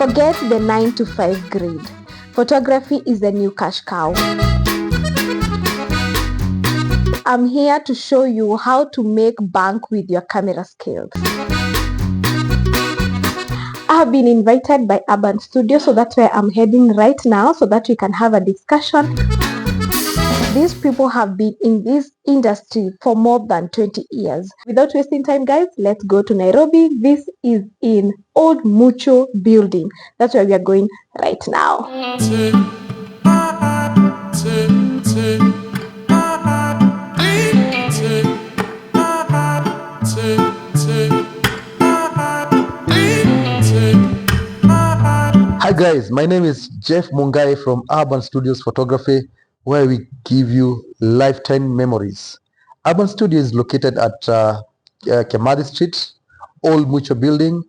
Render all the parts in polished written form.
Forget the 9 to 5 grid. Photography is the new cash cow. I'm here to show you how to make bank with your camera skills. I have been invited by Urban Studio, so that's where I'm heading right now so that we can have a discussion. These people have been in this industry for more than 20 years. Without wasting time, guys, let's go to Nairobi. This is in Old Mucho building. That's where we are going right now. Hi guys, my name is Jeff Mungai from Urban Studios Photography, where we give you lifetime memories. Urban Studio is located at Kemadi Street, Old Mucho Building,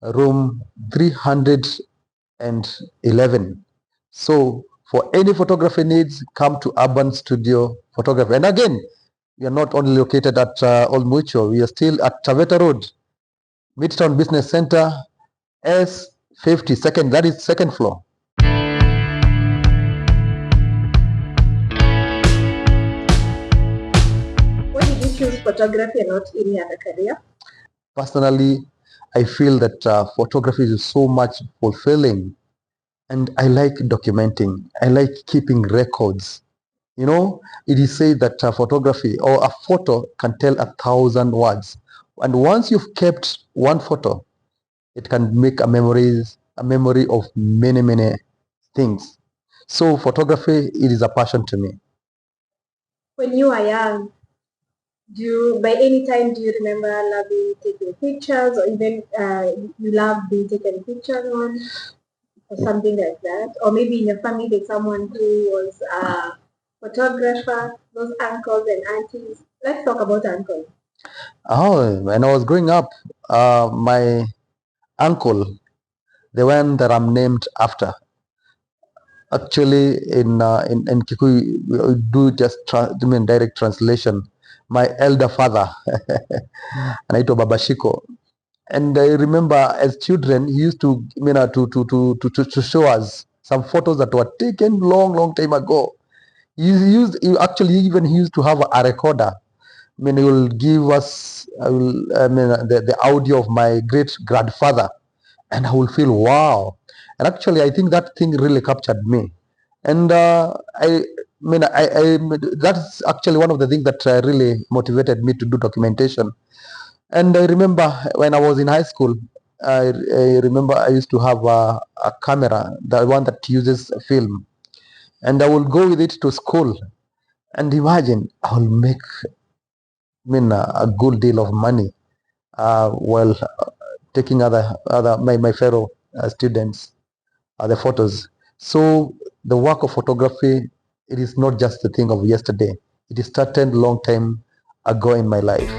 room 311. So for any photography needs, come to Urban Studio Photography. And again, we are not only located at Old Mucho, we are still at Taveta Road, Midtown Business Center, S50, that is second floor. Why did you choose photography and not any other career? Personally, I feel that photography is so much fulfilling, and I like documenting. I like keeping records. You know, it is said that photography or a photo can tell 1,000 words. And once you've kept one photo, it can make a memory of many, many things. So photography, it is a passion to me. When you are young, by any time do you remember loving taking pictures, or even you love being taken pictures on, or something like that? Or maybe in your family there's someone who was a photographer, those uncles and aunties. Let's talk about uncles. Oh, when I was growing up, my uncle, the one that I'm named after, actually in Kikuyu, we do just direct translation. My elder father, anaitwa Baba Shiko. And I remember as children, he used to, to show us some photos that were taken long time ago. He used to have a recorder. I mean, he will give us, the audio of my great grandfather, and I will feel wow. And actually, I think that thing really captured me. And that's actually one of the things that really motivated me to do documentation. And I remember when I was in high school, I remember I used to have a camera, the one that uses film, and I will go with it to school. And imagine, I will make a good deal of money while taking my fellow students the photos. So the work of photography, it is not just a thing of yesterday. It started a long time ago in my life.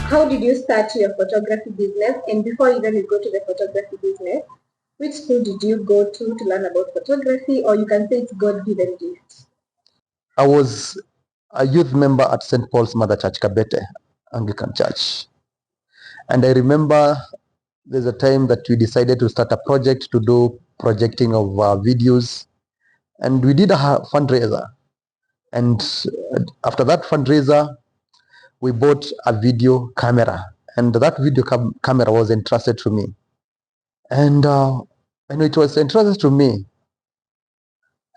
How did you start your photography business? And before even you go to the photography business, which school did you go to learn about photography? Or you can say it's God-given gift. I was a youth member at St. Paul's Mother Church, Kabete, Anglican Church. And I remember there's a time that we decided to start a project to do projecting of videos. And we did a fundraiser. And after that fundraiser, we bought a video camera. And that video camera was entrusted to me. And it was entrusted to me,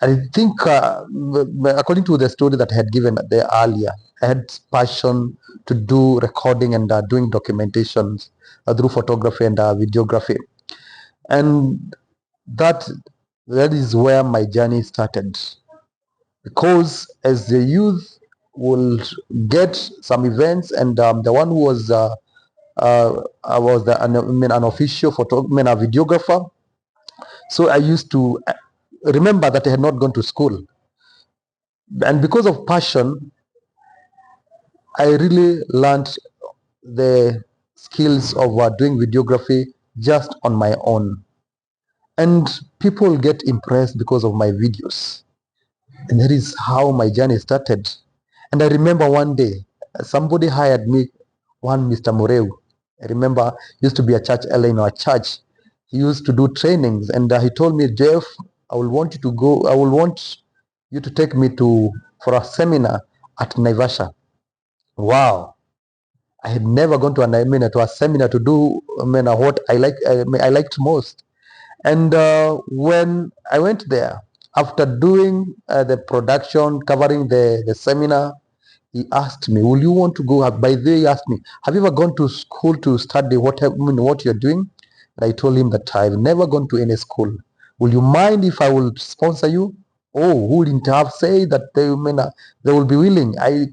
I think, according to the story that I had given there earlier, I had passion to do recording and doing documentations through photography and videography. And that is where my journey started. Because as the youth will get some events, and the one who was an official videographer. So I used to remember that I had not gone to school, and because of passion, I really learned the skills of doing videography just on my own, and people get impressed because of my videos, and that is how my journey started. And I remember one day somebody hired me, one Mr. Moreu, I remember used to be a church elder in our church. He used to do trainings, and he told me, Jeff, I will want you to go. I will want you to take me for a seminar at Naivasha. Wow, I had never gone to a seminar to do what I liked most. And when I went there, after doing the production, covering the seminar, he asked me, will you want to go? By the way, he asked me, have you ever gone to school to study what you're doing? And I told him that I've never gone to any school. Will you mind if I will sponsor you? Oh, who wouldn't have said that they will be willing? I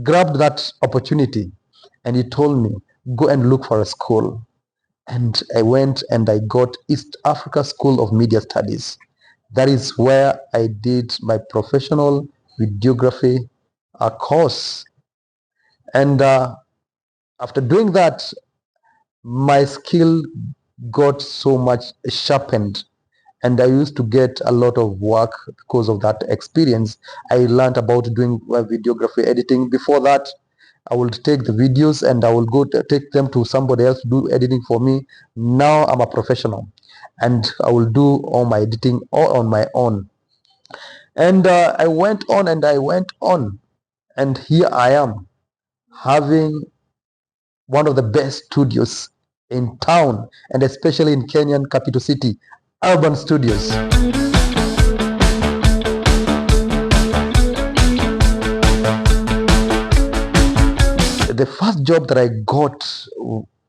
grabbed that opportunity, and he told me, go and look for a school. And I went and I got East Africa School of Media Studies. That is where I did my professional videography course. And after doing that, my skill got so much sharpened, and I used to get a lot of work because of that experience. I learned about doing videography editing. Before that, I would take the videos and I will go take them to somebody else to do editing for me. Now I'm a professional, and I will do all my editing all on my own. And I went on and I went on, and here I am having one of the best studios in town, and especially in Kenyan capital city, Urban Studios. The first job that I got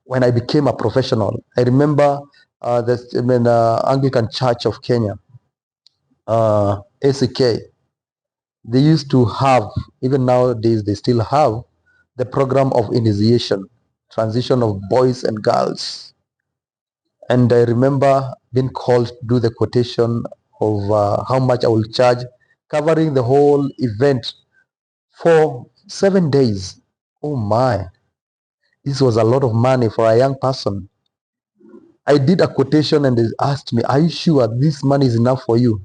when I became a professional, I remember the Anglican Church of Kenya, ACK, they used to have, even nowadays they still have, the program of initiation, transition of boys and girls. And I remember being called to do the quotation of how much I will charge, covering the whole event for 7 days. Oh my, this was a lot of money for a young person. I did a quotation and they asked me, are you sure this money is enough for you?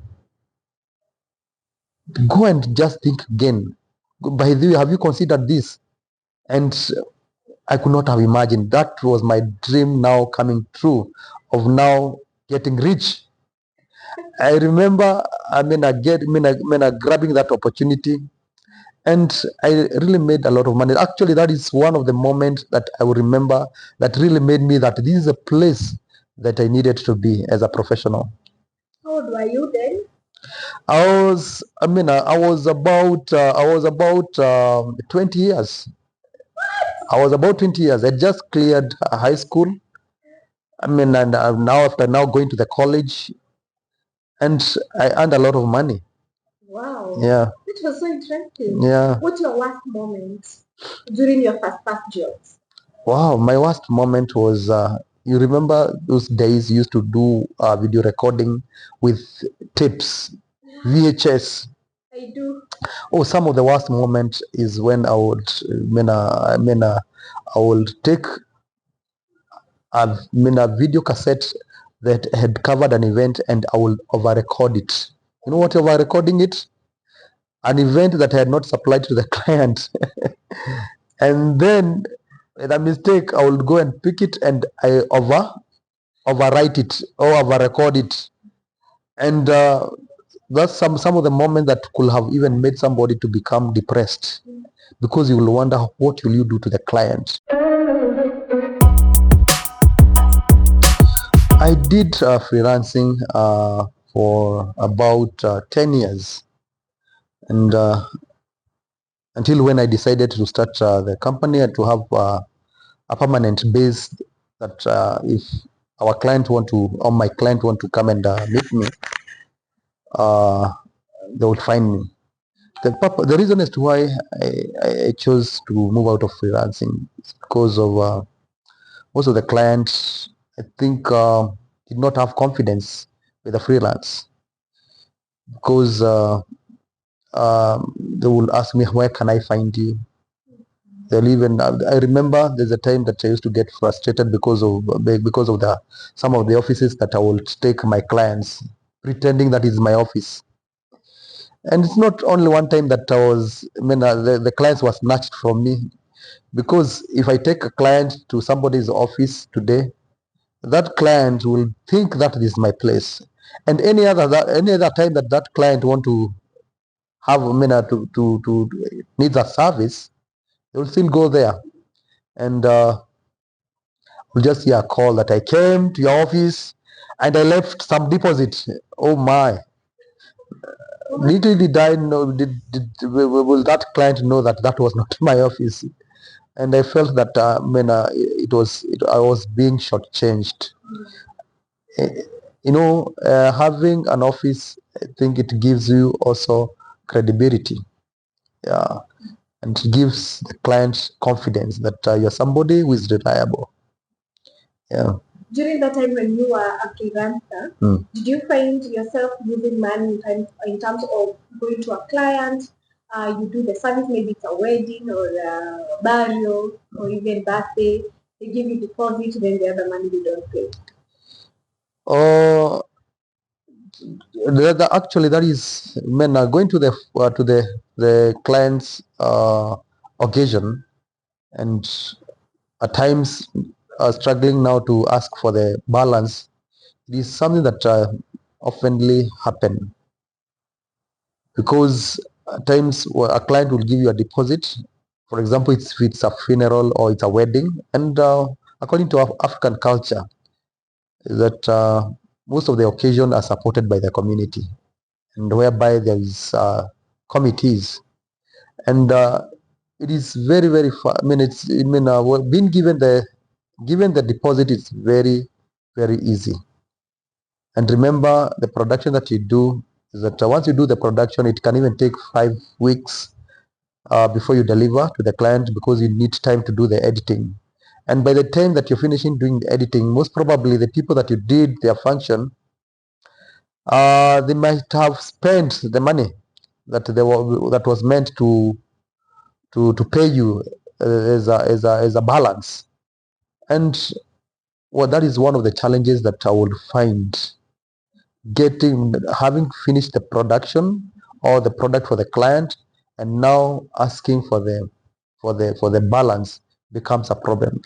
Go and just think again. By the way, have you considered this? And I could not have imagined. That was my dream now coming true, of now getting rich. I remember, grabbing that opportunity, and I really made a lot of money. Actually, that is one of the moments that I will remember that really made me that this is a place that I needed to be as a professional. How old were you then? I was about 20 years. I was about 20 years. I just cleared high school. And now after going to the college, and I earned a lot of money. Wow. Yeah. It was so interesting. Yeah. What's your worst moment during your first jobs? Wow, my worst moment was, you remember those days you used to do video recording with tapes, VHS. I do. Oh, some of the worst moment is when I would, I would take a video cassette that had covered an event, and I will over-record it. You know what over-recording it? An event that I had not supplied to the client. And then, with a mistake, I would go and pick it and I overwrite it or over-record it. And that's some of the moments that could have even made somebody to become depressed, because you will wonder, what will you do to the client? I did freelancing for about 10 years, and until when I decided to start the company and to have a permanent base, that if our client or my client want to come and meet me, they would find me. The reason as to why I chose to move out of freelancing is because of most of the clients, I think, did not have confidence with the freelance, because they will ask me, where can I find you? They'll even, I remember there's a time that I used to get frustrated because of some of the offices that I will take my clients, pretending that is my office. And it's not only one time that the clients were snatched from me. Because if I take a client to somebody's office today, that client will think that this is my place. And any other time that client want to have to needs a service, they will still go there. And we'll just hear a call that I came to your office and I left some deposit. Oh my. Little did I know, will that client know that that was not my office? And I felt that I was being shortchanged. Having an office, I think it gives you also credibility. Yeah, and it gives the client confidence that you're somebody who is reliable. Yeah. During that time when you were a freelancer, did you find yourself using money in terms of going to a client? You do the service, maybe it's a wedding or a burial or even birthday. They give you deposit, then the other money they don't pay. Actually, that is when going to the client's occasion, and at times struggling now to ask for the balance. It is something that oftenly happen, because at times a client will give you a deposit. For example, if it's a funeral or it's a wedding, and according to African culture, that most of the occasions are supported by the community, and whereby there is committees, and it is very very far. Being given the deposit is very very easy. And remember, the production that you do is that once you do the production, it can even take 5 weeks before you deliver to the client, because you need time to do the editing. And by the time that you're finishing doing the editing, most probably the people that you did their function, they might have spent the money that was meant to pay you as a balance. And that is one of the challenges that I would find, having finished the production or the product for the client, and now asking for the balance becomes a problem.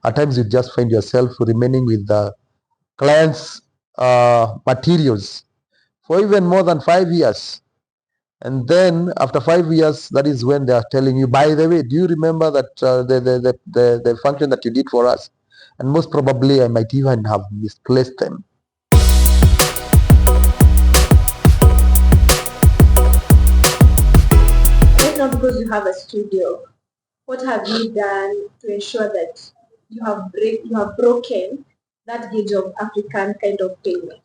At times you just find yourself remaining with the client's materials for even more than 5 years. And then after 5 years, that is when they are telling you, by the way, do you remember that the function that you did for us? And most probably I might even have misplaced them. Right now, because you have a studio, what have you done to ensure that you have broken that gauge of African kind of payment?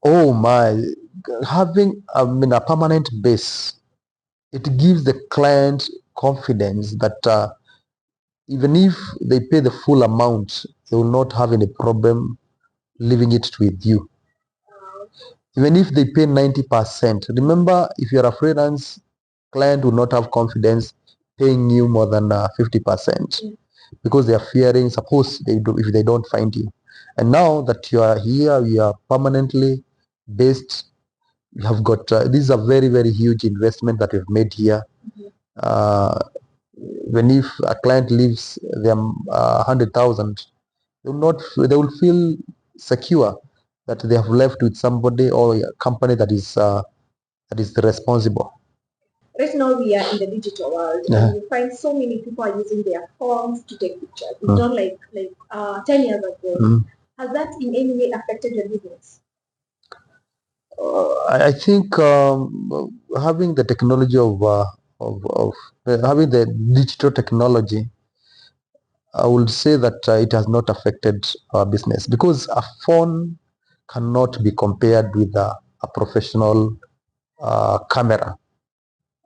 Oh my, having a permanent base, it gives the client confidence that even if they pay the full amount, they will not have any problem leaving it with you. Even if they pay 90%, remember, if you're a freelance, client will not have confidence paying you more than 50%, because they are fearing, suppose if they don't find you. And now that you are here, you are permanently based, you have got this is a very very huge investment that we've made here. When if a client leaves them 100,000, they will feel secure that they have left with somebody or a company that is responsible. Right now we are in the digital world, and you find so many people are using their phones to take pictures. It's not like 10 years ago. Has that in any way affected your business? I think having the technology of having the digital technology, I would say that it has not affected our business, because a phone cannot be compared with a professional camera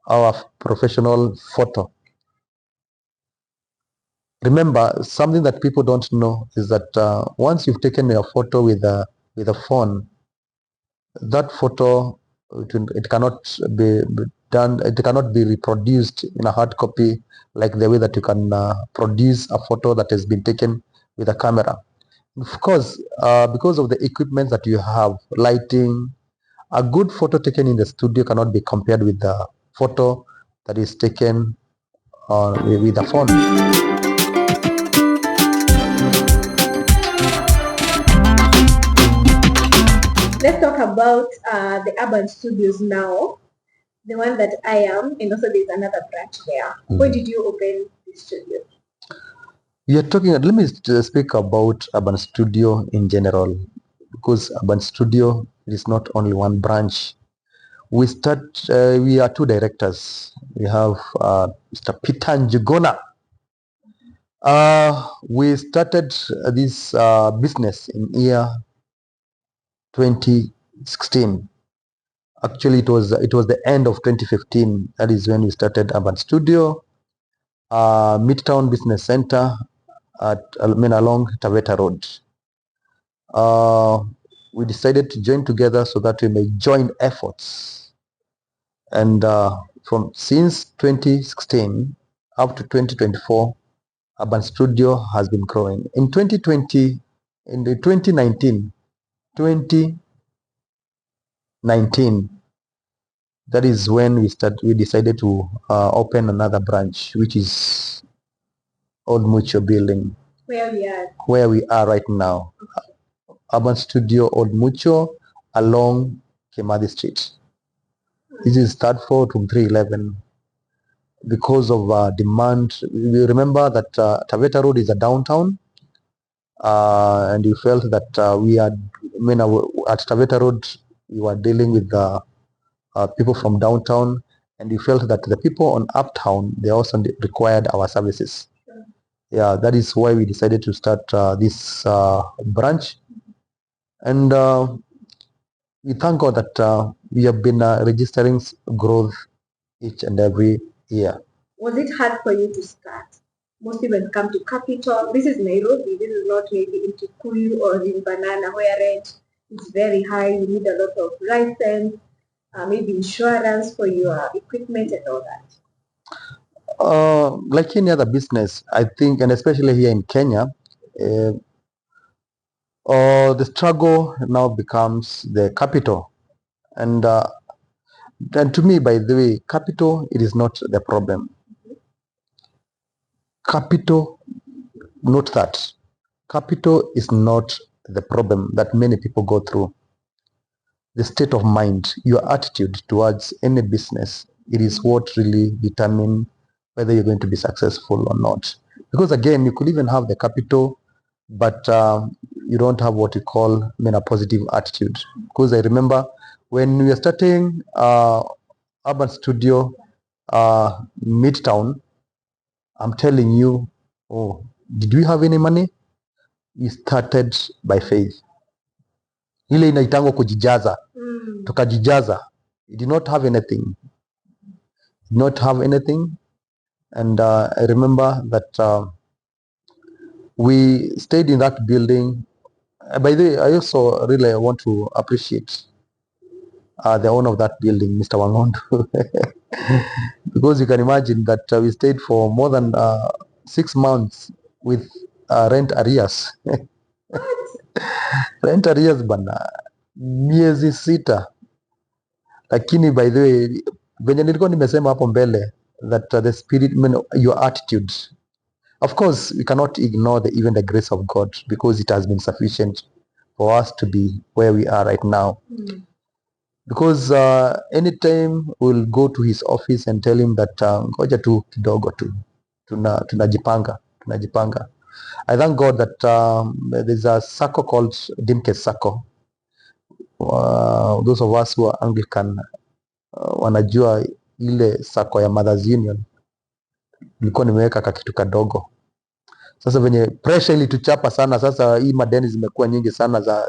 or a professional photo. Remember, something that people don't know is that once you've taken a photo with a phone, that photo, it cannot be done, it cannot be reproduced in a hard copy like the way that you can produce a photo that has been taken with a camera. Of course, because of the equipment that you have, lighting, a good photo taken in the studio cannot be compared with the photo that is taken with a phone. Let's talk about the urban studios now, the one that I am, and also there's another branch there. Where did you open the studio? We are talking, let me speak about urban studio in general, because urban studio is not only one branch. We are two directors. We have Mr. Peter Njuguna. We started this business in year 2016. Actually, it was the end of 2015. That is when we started Urban Studio, Midtown Business Center along Taveta Road. We decided to join together so that we may join efforts. And since 2016 up to 2024, Urban Studio has been growing. In 2019, that is when we decided to open another branch, which is Old Mutual Building, where we are right now. Okay. Urban Studio Old Mutual along Kimathi Street. This is third floor to 311. Because of demand, we remember that Taveta Road is a downtown, and we felt that at Taveta Road we were dealing with people from downtown, and we felt that the people on uptown, they also required our services. Yeah, that is why we decided to start this branch, and we thank God that we have been registering growth each and every year. Was it hard for you to start? Most people come to capital. This is Nairobi. This is not maybe in Kikuyu or in Banana where rent is very high. You need a lot of license, maybe insurance for your equipment and all that. Like any other business, I think, and especially here in Kenya, the struggle now becomes the capital. And to me, by the way, capital, it is not the problem. Capital, note that. Capital is not the problem that many people go through. The state of mind, your attitude towards any business, it is what really determines whether you're going to be successful or not. Because again, you could even have the capital, but you don't have what you call a positive attitude. Because I remember when we were starting Urban Studio Midtown, I'm telling you, did we have any money? We started by faith. Ile inaitangwa kujijaza. Tukajijaza. We did not have anything. And I remember that we stayed in that building. By the way, I also really want to appreciate the owner of that building, Mr. Wangondo. Because you can imagine that we stayed for more than 6 months with rent arrears. Rent arrears bana, miezi 6. Lakini by the way, venye nilikuwa nimesema hapo mbele that the spirit, your attitude. Of course, we cannot ignore even the grace of God, because it has been sufficient for us to be where we are right now. Because anytime we'll go to his office and tell him that ngoja tu kidogo tu tunajipanga. I thank God that there's a circle called Dimke Circle. Those of us who are Anglican wanajua ile circle ya Mothers Union. Nilikuwa nimeweka kakitu kadogo. Sasa venye pressure ilituchapa sana, sasa hii madeni zimekuwa nyingi sana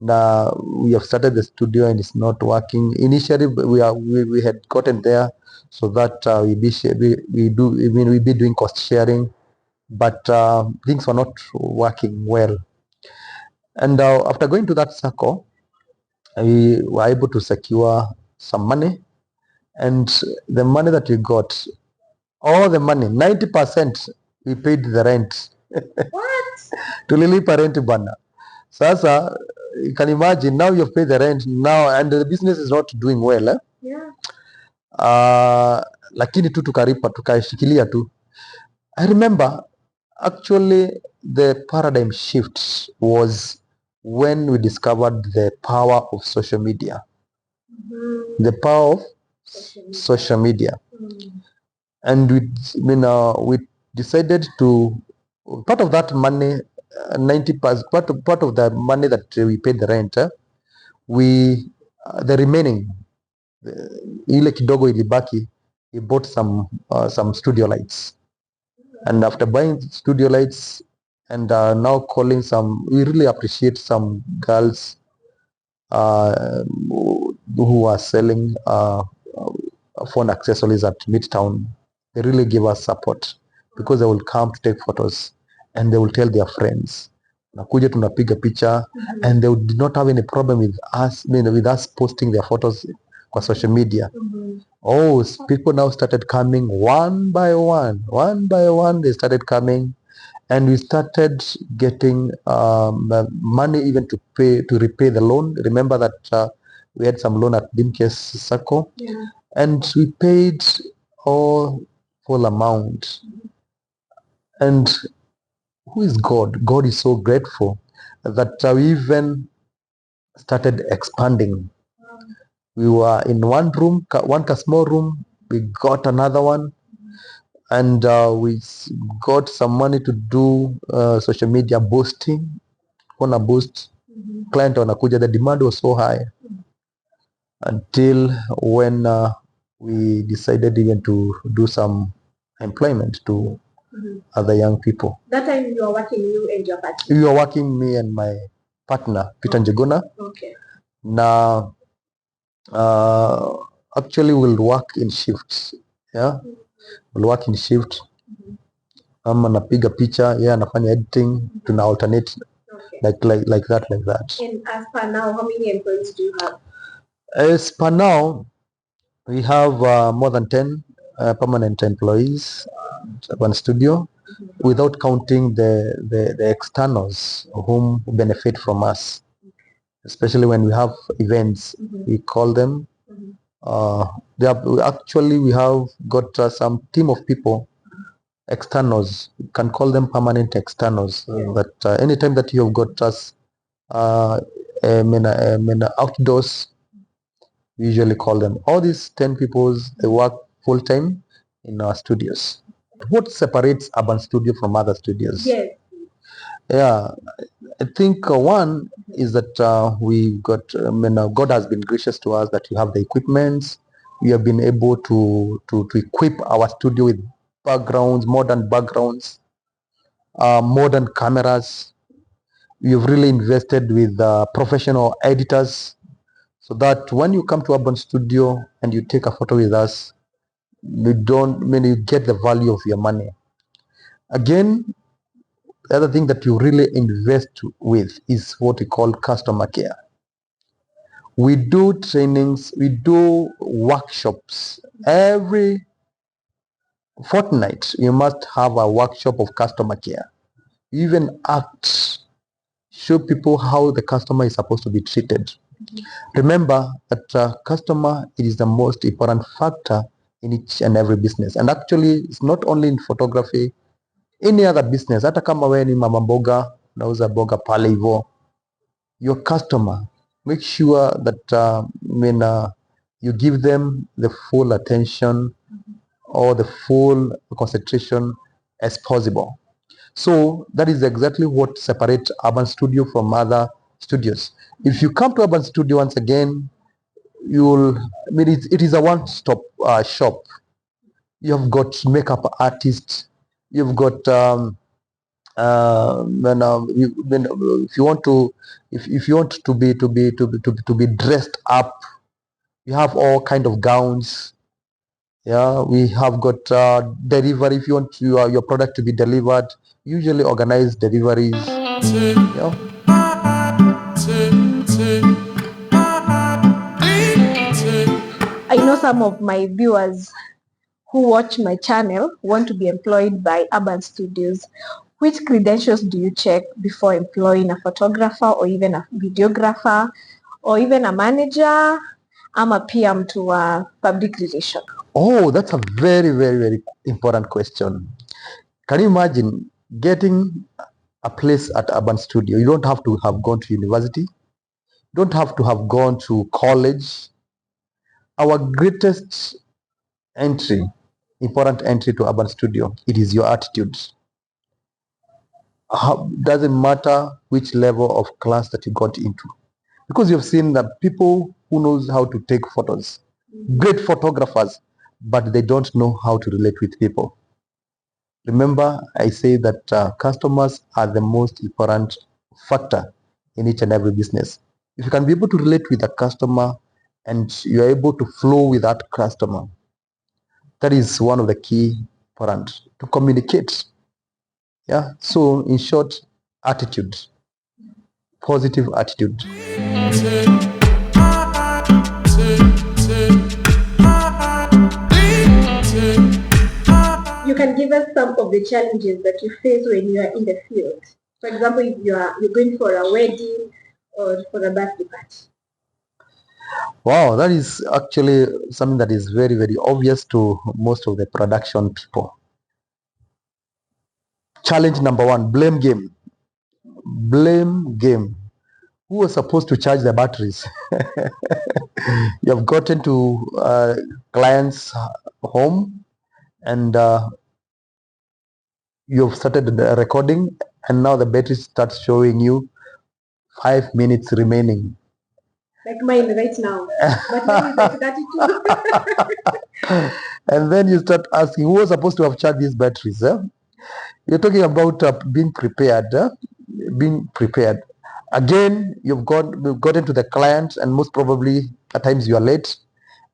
na we have started the studio and it's not working. Initially we had gotten there so that we be doing cost sharing, but things were not working well. And after going to that circle, we were able to secure some money, and the money that we got, all the money, 90%, we paid the rent. What? Tulilipa rent bana. Sasa, you can imagine, now you've paid the rent now, and the business is not doing well. Yeah. lakini tu tukashikilia tu. I remember actually the paradigm shift was when we discovered the power of social media. The power of social media. And we decided to, part of that money, 90%, part of the money that we paid the rent, the remaining, ile kidogo ilibaki, we bought some studio lights. And after buying studio lights and now calling we really appreciate some girls who are selling phone accessories at Midtown. They really give us support because they will come to take photos and they will tell their friends. Nakuja tunapiga picha, and they did not have any problem with us posting their photos kwa social media. Oh, people now started coming one by one. They started coming, and we started getting money even to repay the loan. Remember that we had some loan at Dimkes Sacco, and we paid all full amount. And who is God? God is so grateful that we even started expanding. We were in one room, one small room. We got another one, and we got some money to do social media boosting. Wanna boost, client wanakuja. The demand was so high until when we decided even to do some employment to other young people. That time you were working, you and your partner? We were working, me and my partner, Peter Njuguna. Okay. Now, actually we'll work in shifts. Yeah, we'll work in shift. Ama napiga picha, yeah, anafanya editing, tuna alternate. Okay. Like that. And as per now, how many employees do you have? As per now, we have more than 10 permanent employees at one studio, without counting the externals whom benefit from us, especially when we have events. We call them. We have got some team of people, externals. You can call them permanent externals. That anytime that you have got us outdoors, we usually call them. All these 10 people, they work full time in our studios. What separates urban studio from other studios? Yes. Yeah, I think one is that we got, God has been gracious to us that we have the equipments. We have been able to equip our studio with backgrounds, modern backgrounds, modern cameras. We have really invested with professional editors, so that when you come to Urban Studio and you take a photo with us, you get the value of your money. Again, the other thing that you really invest with is what we call customer care. We do trainings, we do workshops. Every fortnight, you must have a workshop of customer care. You even show people how the customer is supposed to be treated. Remember that customer is the most important factor in each and every business. And actually, it's not only in photography, any other business. Hata kama wewe ni mama mboga, unauza boga pale hivyo, your customer, make sure that you give them the full attention or the full concentration as possible. So that is exactly what separates Urban Studio from other studios. If you come to Urban Studio, once again, it is a one-stop shop. You have got makeup artists. You've got if you want to be dressed up, you have all kind of gowns. Yeah, we have got delivery. If you want your product to be delivered, usually organize deliveries. Yeah. I know some of my viewers who watch my channel want to be employed by Urban Studios. Which credentials do you check before employing a photographer or even a videographer or even a manager ama pia mtu wa public relation? Oh, that's a very, very, very important question. Can you imagine getting a place at Urban Studio? You don't have to have gone to university. You don't have to have gone to college. Our greatest entry, important entry to Urban Studio, it is your attitude. Doesn't matter which level of class that you got into, because you've seen that people who knows how to take photos, great photographers, but they don't know how to relate with people. Remember, I say that customers are the most important factor in each and every business. If you can be able to relate with a customer and you are able to flow with that customer, that is one of the key important to communicate. Yeah. So in short, attitude, positive attitude. You can give us some of the challenges that you face when you are in the field. For example, if you're going for a wedding or for a birthday party. Wow, that is actually something that is very, very obvious to most of the production people. Challenge number one, blame game. Blame game. Who was supposed to charge the batteries? You have gotten to client's home and you've started the recording, and now the battery starts showing you 5 minutes remaining. Like mine right now. But mine is like 32. And then you start asking, who was supposed to have charged these batteries? You're talking about being prepared. Being prepared. Again, you've gotten to the client, and most probably at times you are late.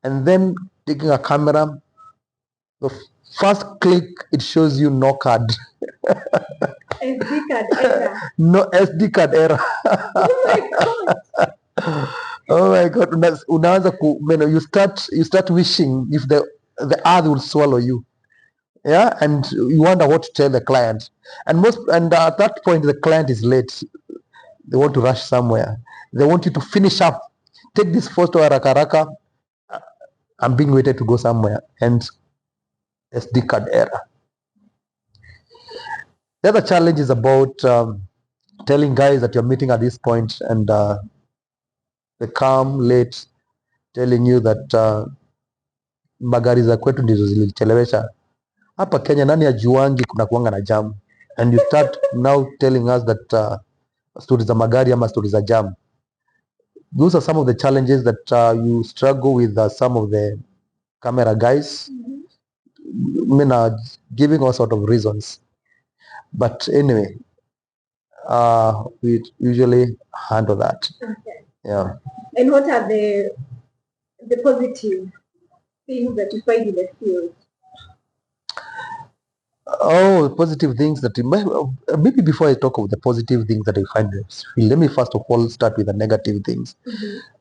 And then taking a camera, the first click, it shows you no card. SD card error. No SD card error. Oh my god. Oh my god. Unaanza you start wishing if the earth will swallow you. Yeah, and you wonder what to tell the client. And at that point the client is late. They want to rush somewhere. They want you to finish up. Take this photo haraka. I'm being waited to go somewhere. And SD card error. The other challenge is about telling guys that you're meeting at this point and they come late telling you that magari za kwetu ndizo zilichelewesha. Hapa Kenya nani ajuangi kuna kuanga na jam? And you start now telling us that stories za magari ama stories za jam. Those are some of the challenges that you struggle with some of the camera guys. Giving all sort of reasons. But anyway, we usually handle that. Okay. Yeah. And what are the positive things that you find in the field? Oh, positive things that maybe before I talk of the positive things that I find in this field, let me first of all start with the negative things.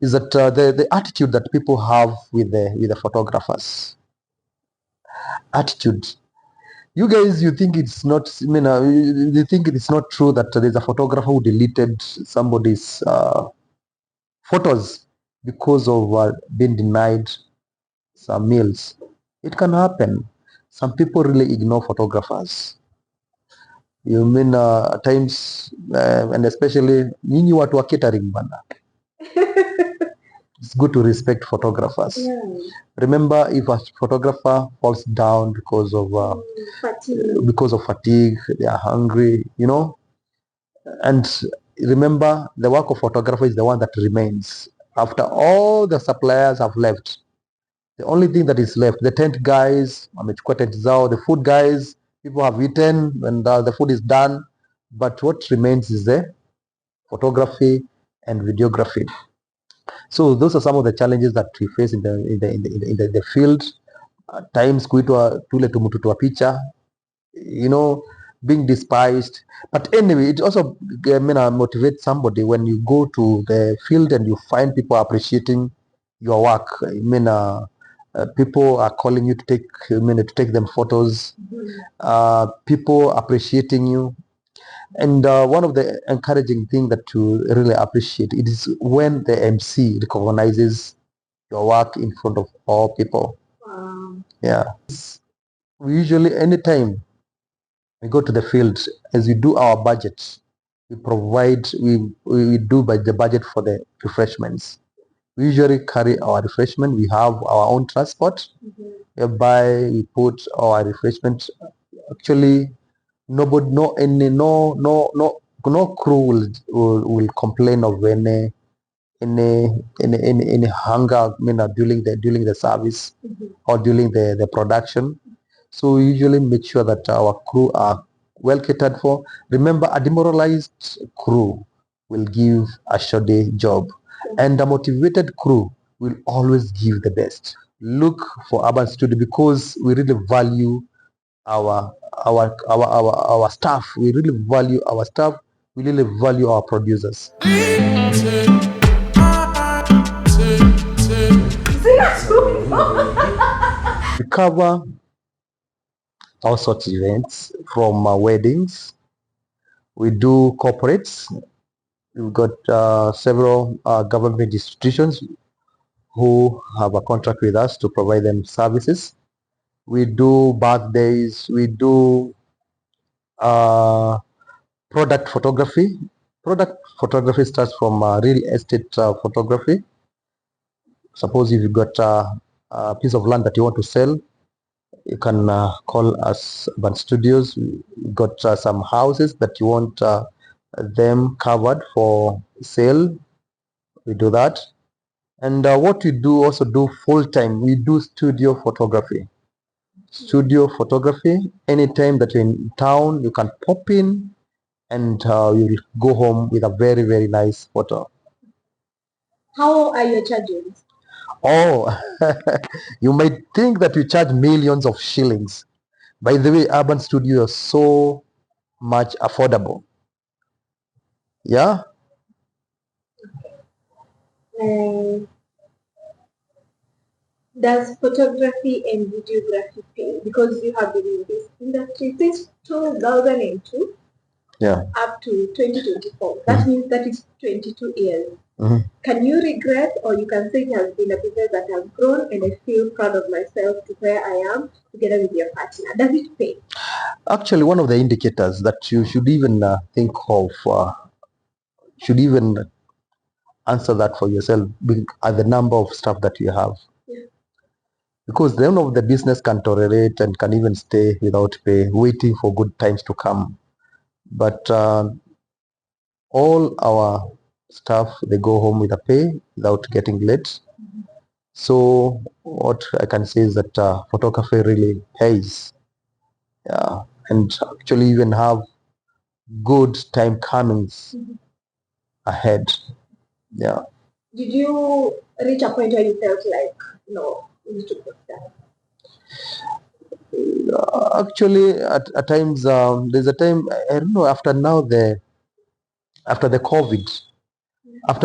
Is that the attitude that people have with the photographers. Attitude. You guys, you think it's not, you think it's not true that there's a photographer who deleted somebody's photos because of being denied some meals. It can happen. Some people really ignore photographers. You mean at times, and especially nyinyi watu wa catering bana. It's good to respect photographers. Yeah. Remember, if a photographer falls down because of fatigue, they are hungry, and remember, the work of photographer is the one that remains after all the suppliers have left. The only thing that is left, the tent guys, the food guys, people have eaten and the food is done, but what remains is the photography and videography. So those are some of the challenges that we face in the field. At times kuitwa tule tumutu twa picha, being despised. But anyway, it also motivates somebody when you go to the field and you find people appreciating your work. People are calling you to take them photos. People appreciating you. And one of the encouraging things that you really appreciate, it is when the MC recognizes your work in front of all people. Yeah. We usually, anytime we go to the field, as we do our budget, we do by the budget for the refreshments. We usually carry our refreshment. We have our own transport, whereby we put our refreshment. Actually, nobody, no crew will complain of any hunger, during the service or during the production. So we usually make sure that our crew are well catered for. Remember, a demoralized crew will give a shoddy job, and a motivated crew will always give the best. Look for Urban Studio because we really value our our staff. We really value our staff. We really value our producers. We cover all sorts of events from weddings. We do corporates. We've got several government institutions who have a contract with us to provide them services. We do birthdays. We do product photography. Product photography starts from real estate photography. Suppose if you've got a piece of land that you want to sell, you can call us Urban Studios. We've got some houses that you want them covered for sale. We do that. And what we do also do full time, we do studio photography. Studio photography, anytime that you're in town, you can pop in and you'll go home with a very, very nice photo. How are your charges? Oh, you might think that we charge millions of shillings. By the way, Urban Studio is so much affordable. Yeah. Does photography and videography pay? Because you have been in this industry since 2002 Yeah. up to 2024. That means that is 22 years. Mhm. Can you regret, or you can say it has been a business that has grown and I feel proud of myself to where I am together with your partner? Does it pay? Actually, one of the indicators that you should even think of, should even answer that for yourself, are the number of staff that you have. Yeah. Because none of the business can tolerate and can even stay without pay, waiting for good times to come. But all our staff, they go home with a pay without getting late. So what I can say is that photography really pays. Yeah, and actually even have good time comings ahead. Yeah. Did you reach a point where you felt like, no, you need to put that? Actually, at times, there's a time, I don't know, after the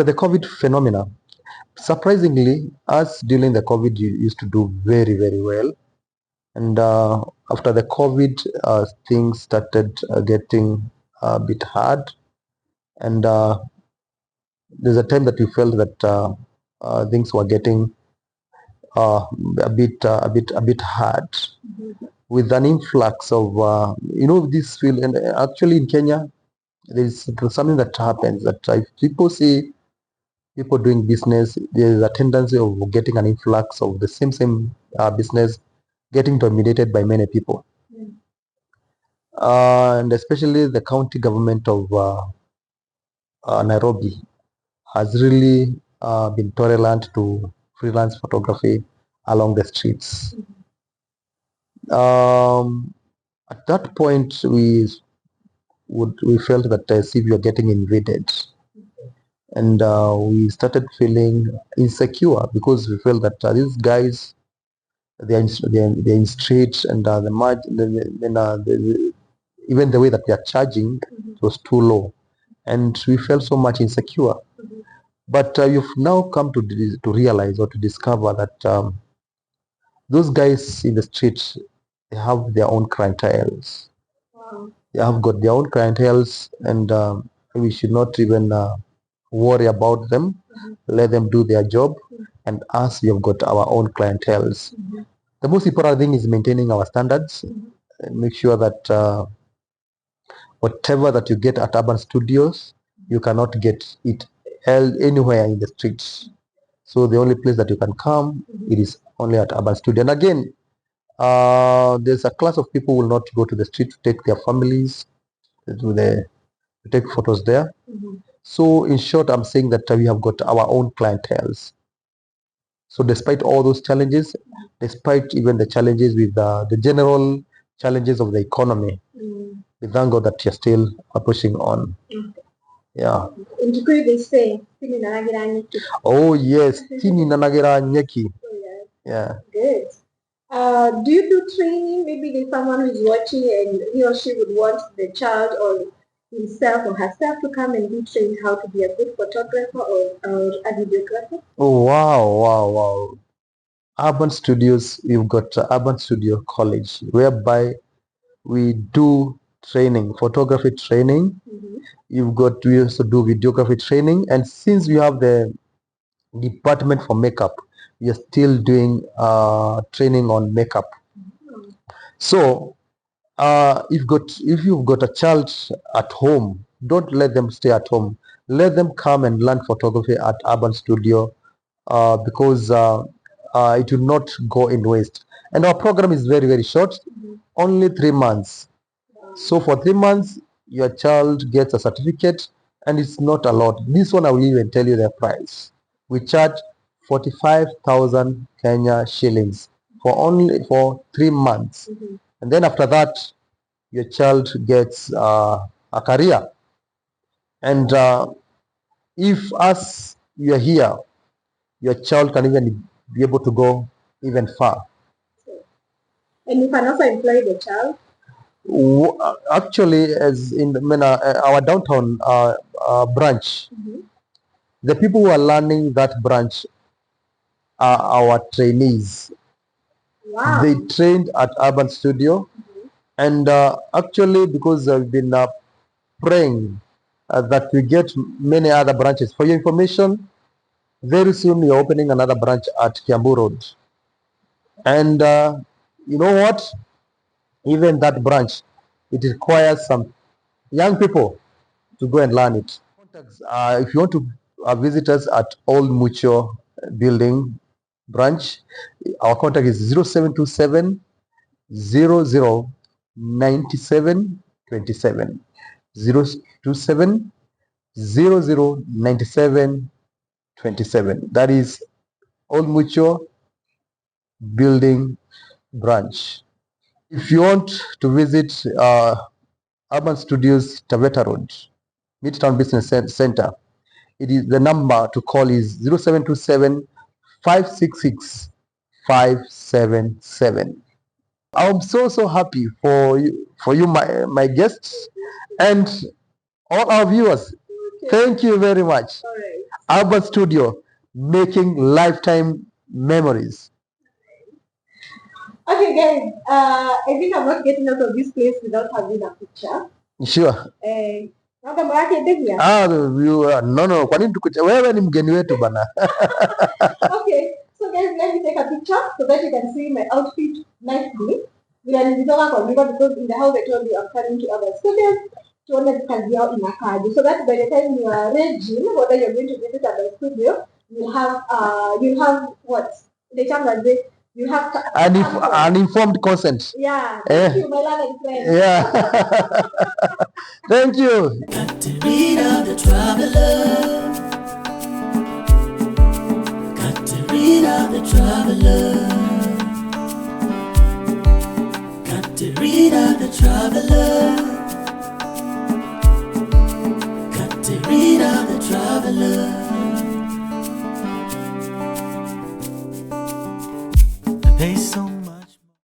COVID phenomena, surprisingly, us during the COVID used to do very, very well. And after the COVID, things started getting a bit hard. And there's a time that we felt that things were getting a bit hard, with an influx of this field. And actually in Kenya, there's something that happens that if people see people doing business, there's a tendency of getting an influx of the same business getting dominated by many people. And especially the county government of Nairobi has really been tolerant to freelance photography along the streets. At that point, we felt that as if we are getting invaded, and we started feeling insecure because we felt that these guys, they're in streets, and even the way that they are charging was too low, and we felt so much insecure. But you've now come to realize or to discover that those guys in the streets, they have their own clienteles. Wow. They have got their own clienteles, and we should not even worry about them. Let them do their job, and us, we have got our own clienteles. The most important thing is maintaining our standards and make sure that whatever that you get at urban studios, you cannot get it held anywhere in the streets. So the only place that you can come, it is only at urban studio. And again, there's a class of people who will not go to the street to take their families to take photos there. So in short, I'm saying that we have got our own clienteles. So despite all those challenges, despite even the challenges with the general challenges of the economy, we thank God that you're still pushing on. Yeah. In Kikuyu they say, "Tini nanagira nyeki." Oh yes, tini nanagira nyeki. Yeah. Good. Do you do training? Maybe there's someone who's watching and he or she would want the child or himself or herself to come and be trained how to be a good photographer or a videographer. Oh wow. Urban Studios, we've got Urban Studio College, whereby we do training, photography training. We also do videography training, and since we have the department for makeup, we are still doing training on makeup. So if you've got a child at home, don't let them stay at home. Let them come and learn photography at Urban Studio because it will not go in waste. And our program is very, very short, only 3 months. So for 3 months, your child gets a certificate, and it's not a lot. This one I will even tell you the price. We charge 45,000 Kenya shillings for 3 months. And then after that, your child gets a career. And if as you are here, your child can even be able to go even far. And you can also employ the child? Actually, as in our downtown branch, the people who are learning that branch are our trainees. Wow. They trained at Urban Studio, and actually, because I've been praying that we get many other branches. For your information, very soon we are opening another branch at Kiambu Road, and you know what? Even that branch, it requires some young people to go and learn it. Contacts, if you want to visit us at Old Mutual Building branch, our contact is 0727 00 97 27. 027 00 97 27. That is Old Mutual Building branch. If you want to visit Urban Studios Taveta Road, Midtown Business Center, it is the number to call is 0727 566 577. I'm so happy for you my guests and all our viewers. Thank you very much. Urban Studio, making lifetime memories. Okay, guys, I think I'm not getting out of this place without having a picture. Sure. No, kwa nini tukucha? Wewe ni mgeni wetu bana. Okay, so guys, let me take a picture so that you can see my outfit nicely. Because in the house I told you I'm coming to other studios tuone kazi yao inakaje, so that by the time you are ready, whether you're going to visit other studio, you have what the chance you have an informed consent. Yeah. Thank you, my loving friend. Yeah. Thank you. Caterina the traveler. Caterina the traveler. Caterina the traveler.